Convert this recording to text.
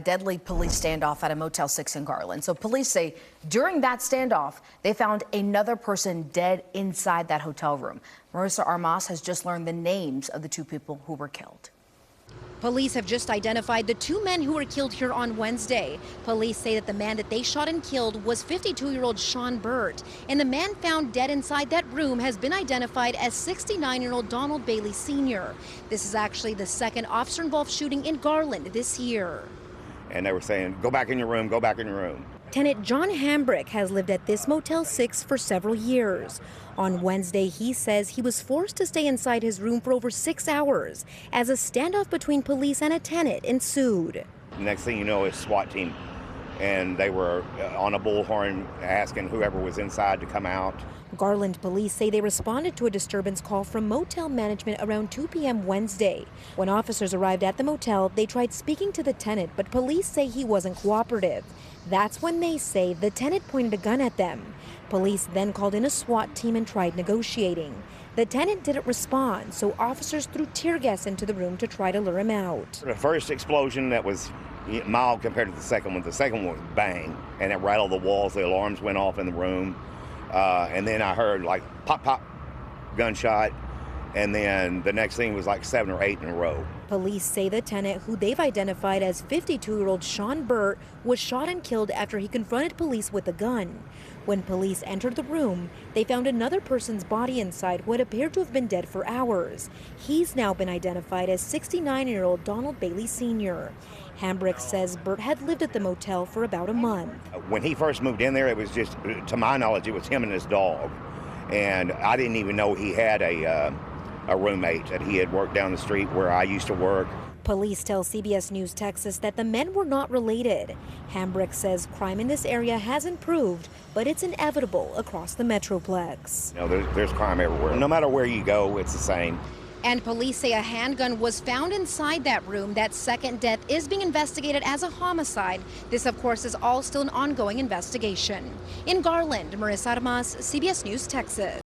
deadly police standoff at a Motel 6 in Garland. So police say during that standoff, they found another person dead inside that hotel room. Marissa Armas has just learned the names of the two people who were killed. Police have just identified the two men who were killed here on Wednesday. Police say that the man that they shot and killed was 52-year-old Sean Burt, and the man found dead inside that room has been identified as 69-year-old Donald Bailey Sr. This is actually the second officer-involved shooting in Garland this year. And they were saying, go back in your room, go back in your room. Tenant John Hambrick has lived at this Motel 6 for several years. On Wednesday, he says he was forced to stay inside his room for over 6 hours as a standoff between police and a tenant ensued. The next thing you know is SWAT team, and they were on a bullhorn asking whoever was inside to come out. Garland police say they responded to a disturbance call from motel management around 2 p.m. Wednesday. When officers arrived at the motel, they tried speaking to the tenant, but police say he wasn't cooperative. That's when they say the tenant pointed a gun at them. Police then called in a SWAT team and tried negotiating. The tenant didn't respond, so officers threw tear gas into the room to try to lure him out. The first explosion that was mild compared to the second one was bang, and it rattled the walls. The alarms went off in the room. And then I heard like pop, pop, gunshot. And then the next thing was like 7 or 8 in a row. Police say the tenant, who they've identified as 52-year-old Sean Burt, was shot and killed after he confronted police with a gun. When police entered the room, they found another person's body inside who had appeared to have been dead for hours. He's now been identified as 69-year-old Donald Bailey Sr. Hambrick says Burt had lived at the motel for about a month. When he first moved in there, it was just, to my knowledge, it was him and his dog. And I didn't even know he had a roommate, that he had worked down the street where I used to work. Police tell CBS News Texas that the men were not related. Hambrick says crime in this area has improved, but it's inevitable across the Metroplex. You know, there's crime everywhere. No matter where you go, it's the same. And police say a handgun was found inside that room. That second death is being investigated as a homicide. This, of course, is all still an ongoing investigation. In Garland, Marissa Armas, CBS News Texas.